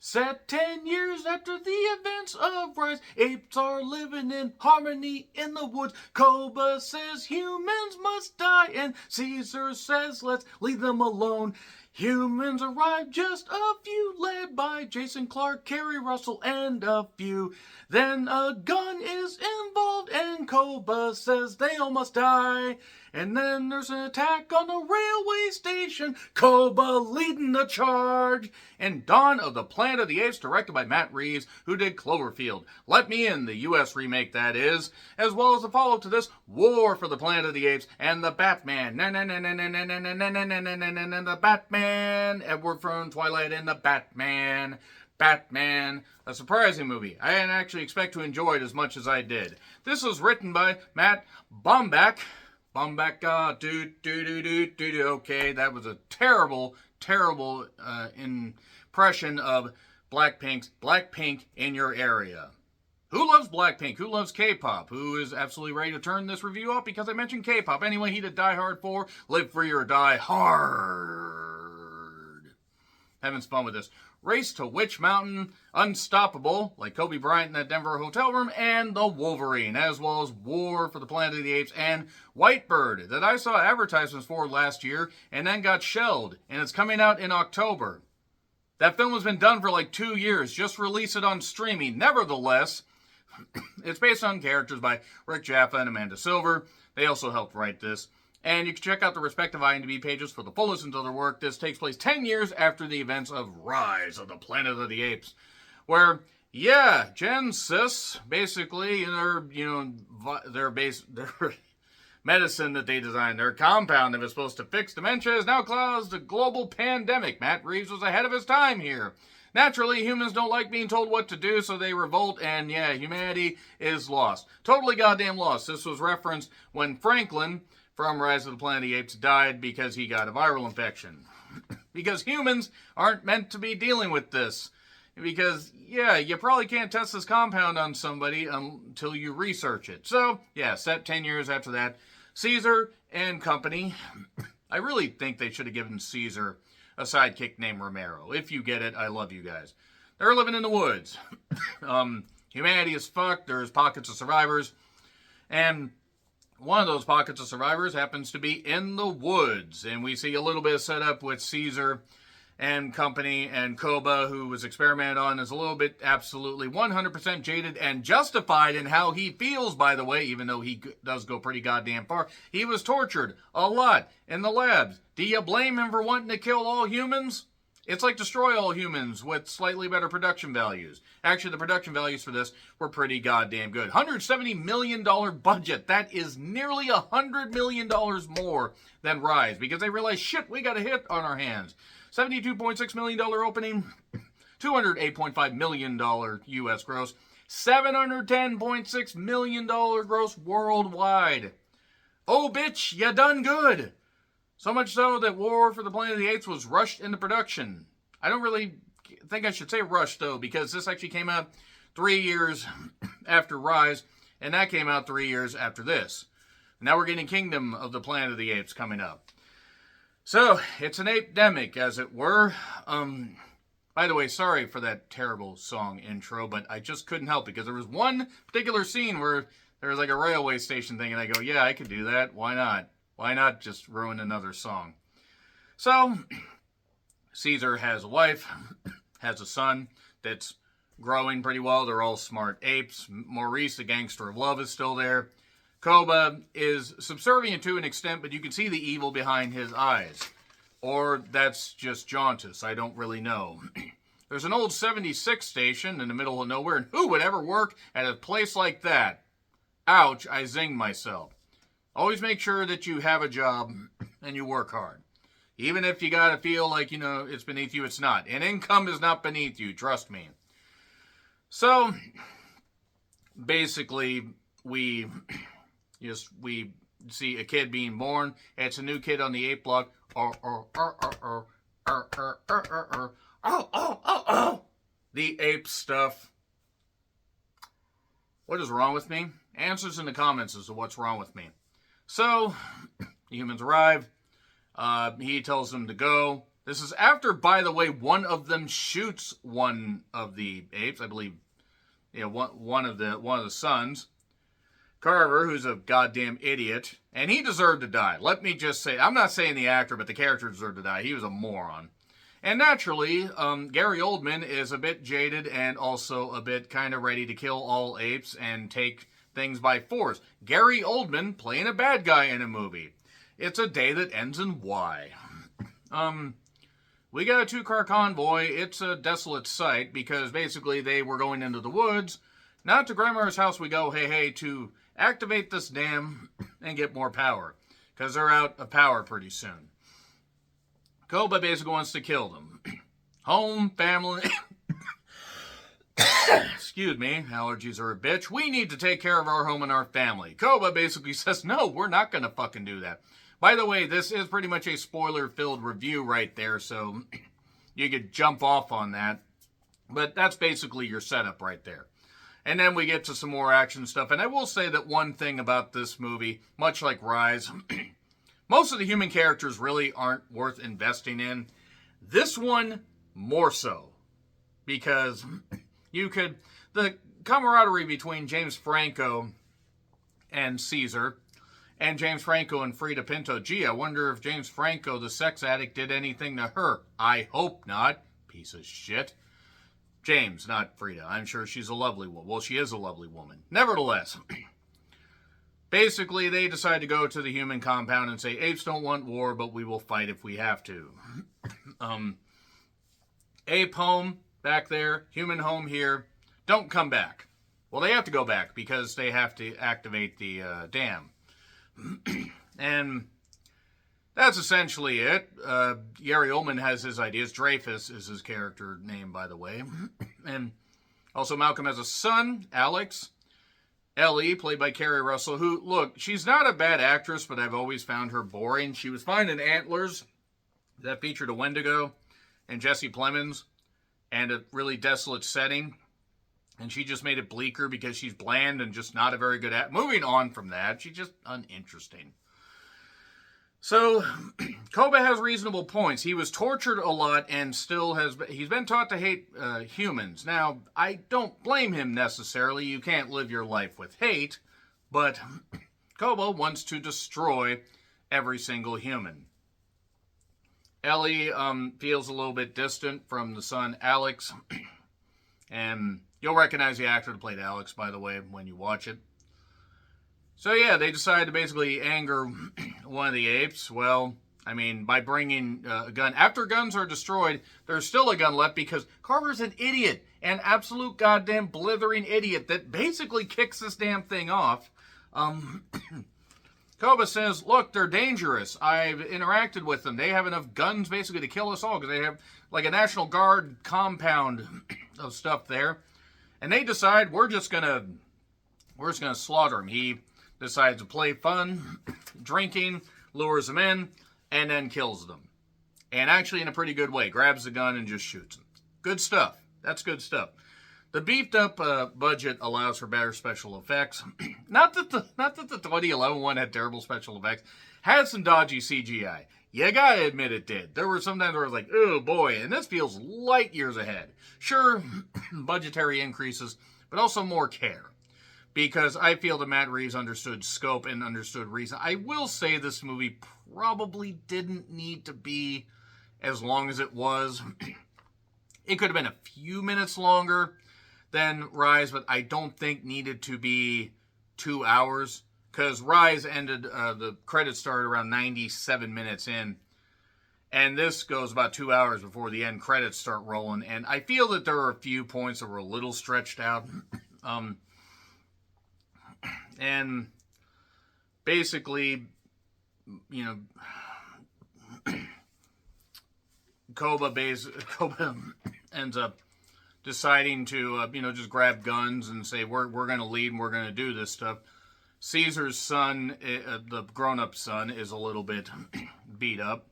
Set 10 years after the events of Rise, apes are living in harmony in the woods. Koba says humans must die, and Caesar says let's leave them alone. Humans arrive, just a few, led by Jason Clarke, Kerry Russell, and a few. Then a gun is involved, and Koba says they all must die. And then there's an attack on the railway station, Koba leading the charge. And Dawn of the Planet of the Apes, directed by Matt Reeves, who did Cloverfield. Let Me In, the US remake that is, as well as the follow-up to this, War for the Planet of the Apes, and the Batman. The Batman, Edward from Twilight and the Batman. Batman, a surprising movie. I didn't actually expect to enjoy it as much as I did. This was written by Matt Baumbach. Okay, that was a terrible impression of Blackpink in your area. Who loves Blackpink? Who loves K-pop? Who is absolutely ready to turn this review off because I mentioned K-pop? Anyway, he did Die Hard 4, Live Free or Die Hard. Having fun with this. Race to Witch Mountain, Unstoppable, like Kobe Bryant in that Denver hotel room, and The Wolverine, as well as War for the Planet of the Apes, and Whitebird, that I saw advertisements for last year, and then got shelved, and it's coming out in October. That film has been done for like 2 years, just release it on streaming. Nevertheless, it's based on characters by Rick Jaffa and Amanda Silver. They also helped write this. And you can check out the respective IMDb pages for the full list of their work. This takes place 10 years after the events of Rise of the Planet of the Apes. Where, yeah, Genesis, basically, their medicine that they designed, their compound that was supposed to fix dementia, has now caused a global pandemic. Matt Reeves was ahead of his time here. Naturally, humans don't like being told what to do, so they revolt, and yeah, humanity is lost. Totally goddamn lost. This was referenced when Franklin from Rise of the Planet of the Apes died because he got a viral infection. Because humans aren't meant to be dealing with this. Because, yeah, you probably can't test this compound on somebody until you research it. So, yeah, set 10 years after that. Caesar and company. I really think they should have given Caesar a sidekick named Romero. If you get it, I love you guys. They're living in the woods. Humanity is fucked. There's pockets of survivors. And one of those pockets of survivors happens to be in the woods. And we see a little bit of setup with Caesar and company, and Koba, who was experimented on, is a little bit absolutely 100% jaded and justified in how he feels, by the way, even though he does go pretty goddamn far. He was tortured a lot in the labs. Do you blame him for wanting to kill all humans? It's like Destroy All Humans with slightly better production values. Actually, the production values for this were pretty goddamn good. $170 million budget. That is nearly $100 million more than Rise, because they realized, shit, we got a hit on our hands. $72.6 million opening, $208.5 million U.S. gross, $710.6 million gross worldwide. Oh, bitch, you done good. So much so that War for the Planet of the Apes was rushed into production. I don't really think I should say rushed, though, because this actually came out 3 years after Rise, and that came out 3 years after this. Now we're getting Kingdom of the Planet of the Apes coming up. So, it's an ape-demic, as it were. By the way, sorry for that terrible song intro, but I just couldn't help it, because there was one particular scene where there was like a railway station thing, and I go, yeah, I could do that. Why not? Why not just ruin another song? So, Caesar has a wife, has a son that's growing pretty well. They're all smart apes. Maurice, the gangster of love, is still there. Koba is subservient to an extent, but you can see the evil behind his eyes. Or that's just jaundice. I don't really know. There's an old 76 station in the middle of nowhere, and who would ever work at a place like that? Ouch, I zinged myself. Always make sure that you have a job and you work hard. Even if you gotta feel like, it's beneath you, it's not. And income is not beneath you, trust me. So, basically, we see a kid being born. It's a new kid on the ape block. The ape stuff. What is wrong with me? Answers in the comments as to what's wrong with me. So, the humans arrive. He tells them to go. This is after, by the way, one of them shoots one of the apes, I believe, one of the sons, Carver, who's a goddamn idiot, and he deserved to die. Let me just say, I'm not saying the actor, but the character deserved to die. He was a moron. And naturally, Gary Oldman is a bit jaded and also a bit kind of ready to kill all apes and take things by force. Gary Oldman playing a bad guy in a movie. It's a day that ends in Y. We got a 2-car convoy. It's a desolate sight because basically they were going into the woods. Not to Grandma's house we go, hey, to activate this dam and get more power. Because they're out of power pretty soon. Koba basically wants to kill them. Home, family. Excuse me, allergies are a bitch. We need to take care of our home and our family. Koba basically says, no, we're not going to fucking do that. By the way, this is pretty much a spoiler-filled review right there, so you could jump off on that. But that's basically your setup right there. And then we get to some more action stuff. And I will say that one thing about this movie, much like Rise, most of the human characters really aren't worth investing in. This one, more so. Because the camaraderie between James Franco and Caesar, and James Franco and Frida Pinto, gee, I wonder if James Franco, the sex addict, did anything to her. I hope not. Piece of shit. James, not Frida. I'm sure she's a lovely woman. Well, she is a lovely woman. Nevertheless, basically, they decide to go to the human compound and say, apes don't want war, but we will fight if we have to. Ape home back there, human home here. Don't come back. Well, they have to go back because they have to activate the dam. And that's essentially it. Gary Oldman has his ideas. Dreyfus is his character name, by the way. And also Malcolm has a son, Alex. Ellie, played by Kerry Russell, who, look, she's not a bad actress, but I've always found her boring. She was fine in Antlers. That featured a Wendigo and Jesse Plemons and a really desolate setting. And she just made it bleaker because she's bland and just not a very good actor. Moving on from that, she's just uninteresting. So, Koba has reasonable points. He was tortured a lot and still he's been taught to hate humans. Now, I don't blame him necessarily. You can't live your life with hate. But Koba wants to destroy every single human. Ellie feels a little bit distant from the son, Alex. And you'll recognize the actor that played Alex, by the way, when you watch it. So yeah, they decide to basically anger one of the apes. Well, I mean, by bringing a gun. After guns are destroyed, there's still a gun left because Carver's an idiot. An absolute goddamn blithering idiot that basically kicks this damn thing off. Koba says, look, they're dangerous. I've interacted with them. They have enough guns basically to kill us all because they have like a National Guard compound of stuff there. And they decide we're just gonna slaughter him. He decides to play fun, drinking, lures them in, and then kills them. And actually in a pretty good way. Grabs the gun and just shoots them. Good stuff. That's good stuff. The beefed up budget allows for better special effects. Not that the 2011 one had terrible special effects. Had some dodgy CGI. You gotta admit it did. There were some times where I was like, oh boy, and this feels light years ahead. Sure, budgetary increases, but also more care. Because I feel that Matt Reeves understood scope and understood reason. I will say this movie probably didn't need to be as long as it was. It could have been a few minutes longer than Rise, but I don't think needed to be 2 hours. Because Rise ended, the credits started around 97 minutes in. And this goes about 2 hours before the end credits start rolling. And I feel that there are a few points that were a little stretched out. And basically, you know, Koba ends up deciding to, just grab guns and say, we're going to lead and we're going to do this stuff. Caesar's son, the grown-up son, is a little bit beat up.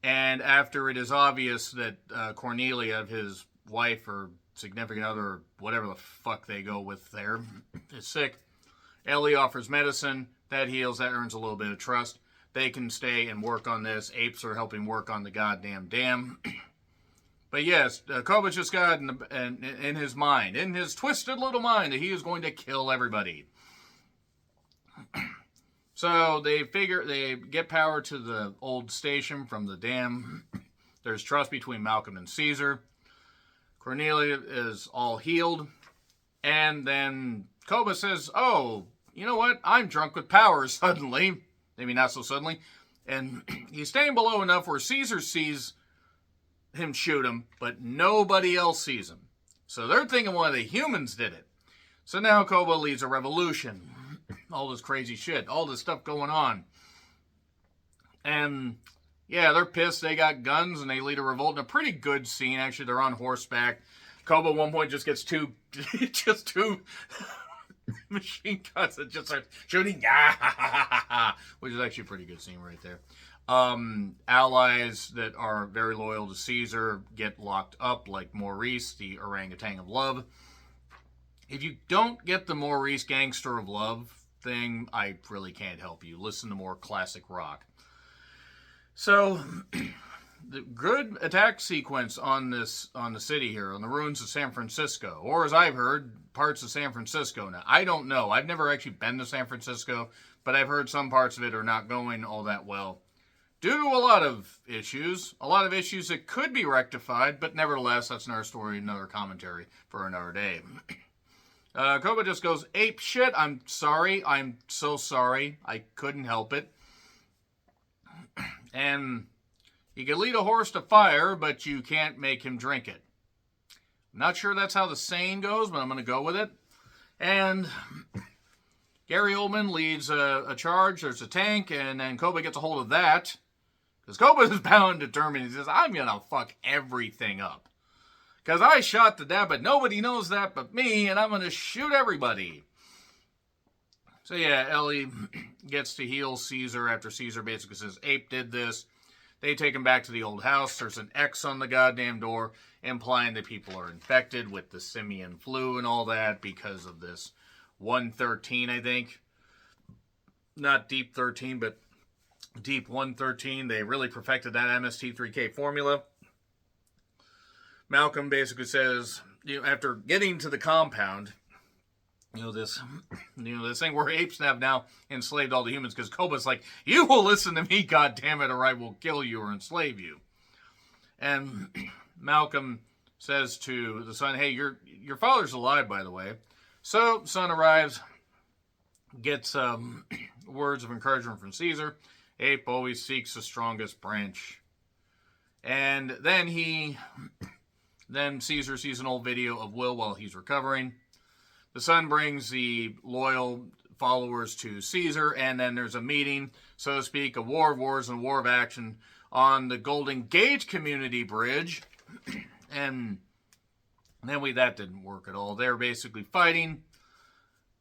And after it is obvious that Cornelia, his wife or significant other, or whatever the fuck they go with there, is sick, Ellie offers medicine. That heals. That earns a little bit of trust. they can stay and work on this. Apes are helping work on the goddamn dam. But yes, Koba just got in his mind, in his twisted little mind, that he is going to kill everybody. So they get power to the old station from the dam. There's trust between Malcolm and Caesar. Cornelia is all healed. And then Koba says, oh, you know what? I'm drunk with power suddenly. Maybe not so suddenly. And he's staying below enough where Caesar sees him shoot him, but nobody else sees him. So they're thinking one of the humans did it. So now Koba leads a revolution. All this crazy shit. All this stuff going on. And yeah, they're pissed. They got guns and they lead a revolt in a pretty good scene. Actually, they're on horseback. Koba at one point just gets two machine guns that just start shooting. Which is actually a pretty good scene right there. Allies that are very loyal to Caesar get locked up, like Maurice, the orangutan of love. If you don't get the Maurice Gangster of Love thing, I really can't help you. Listen to more classic rock. So, the good attack sequence on the city here, on the ruins of San Francisco, or as I've heard, parts of San Francisco. Now, I don't know. I've never actually been to San Francisco, but I've heard some parts of it are not going all that well. Due to a lot of issues that could be rectified, but nevertheless, that's another story, another commentary for another day. Koba just goes, ape shit, I'm sorry, I'm so sorry, I couldn't help it. And you can lead a horse to fire, but you can't make him drink it. I'm not sure that's how the saying goes, but I'm going to go with it. And Gary Oldman leads a charge, there's a tank, and then Koba gets a hold of that. Because Koba is bound and determined, he says, I'm going to fuck everything up. Because I shot the dad, but nobody knows that but me, and I'm going to shoot everybody. So yeah, Ellie gets to heal Caesar after Caesar basically says, Ape did this. They take him back to the old house. There's an X on the goddamn door, implying that people are infected with the simian flu and all that because of this 113, I think. Not Deep 13, but Deep 113. They really perfected that MST3K formula. Malcolm basically says, after getting to the compound, this thing where apes have now enslaved all the humans, because Koba's like, you will listen to me, goddammit, or I will kill you or enslave you. And Malcolm says to the son, hey, your father's alive, by the way. So son arrives, gets words of encouragement from Caesar. Ape always seeks the strongest branch. And then Caesar sees an old video of Will while he's recovering. The son brings the loyal followers to Caesar, and then there's a meeting, so to speak, a war of words and a war of action on the Golden Gate Community Bridge. And then that didn't work at all. They're basically fighting.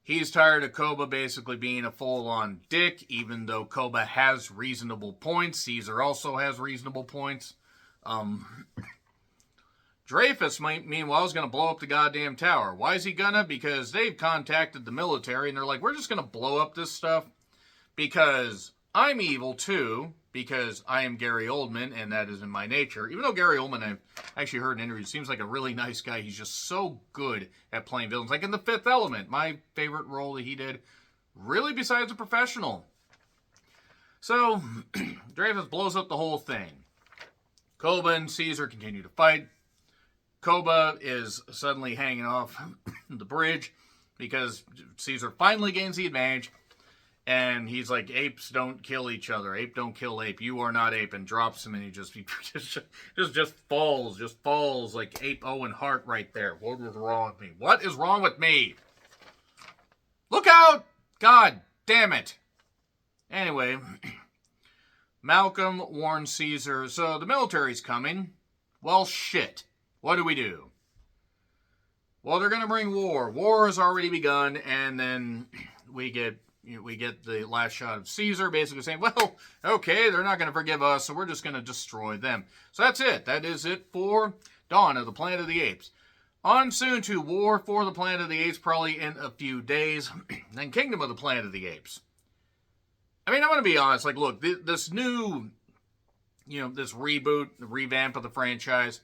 He's tired of Koba basically being a full-on dick, even though Koba has reasonable points. Caesar also has reasonable points. Dreyfus, meanwhile, is going to blow up the goddamn tower. Why is he gonna? Because they've contacted the military, and they're like, we're just going to blow up this stuff because I'm evil, too, because I am Gary Oldman, and that is in my nature. Even though Gary Oldman, I've actually heard in interviews, seems like a really nice guy. He's just so good at playing villains. Like in The Fifth Element, my favorite role that he did, really besides a professional. So, Dreyfus blows up the whole thing. Koba and Caesar continue to fight. Koba is suddenly hanging off the bridge because Caesar finally gains the advantage, and he's like, apes don't kill each other. Ape don't kill ape. You are not ape, and drops him, and he just falls like Ape Owen Hart right there. What is wrong with me? What is wrong with me? Look out! God damn it. Anyway, Malcolm warns Caesar, so the military's coming. Well, shit. What do we do? Well, they're going to bring war. War has already begun, and then we get the last shot of Caesar basically saying, well, okay, they're not going to forgive us, so we're just going to destroy them. So that's it. That is it for Dawn of the Planet of the Apes. On soon to War for the Planet of the Apes, probably in a few days. Then Kingdom of the Planet of the Apes. I mean, I'm going to be honest. Like, look, this new, this reboot, the revamp of the franchise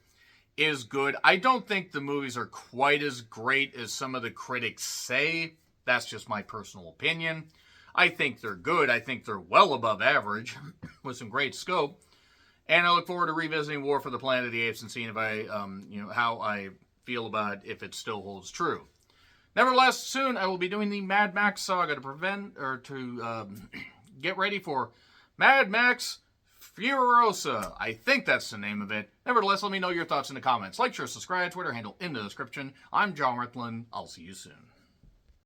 is good. I don't think the movies are quite as great as some of the critics say. That's just my personal opinion. I think they're good. I think they're well above average with some great scope. And I look forward to revisiting War for the Planet of the Apes and seeing if I, how I feel about it, if it still holds true. Nevertheless, soon I will be doing the Mad Max saga to get ready for Mad Max Furiosa. I think that's the name of it. Nevertheless, let me know your thoughts in the comments. Like, share, subscribe, Twitter handle in the description. I'm John Ritlin. I'll see you soon.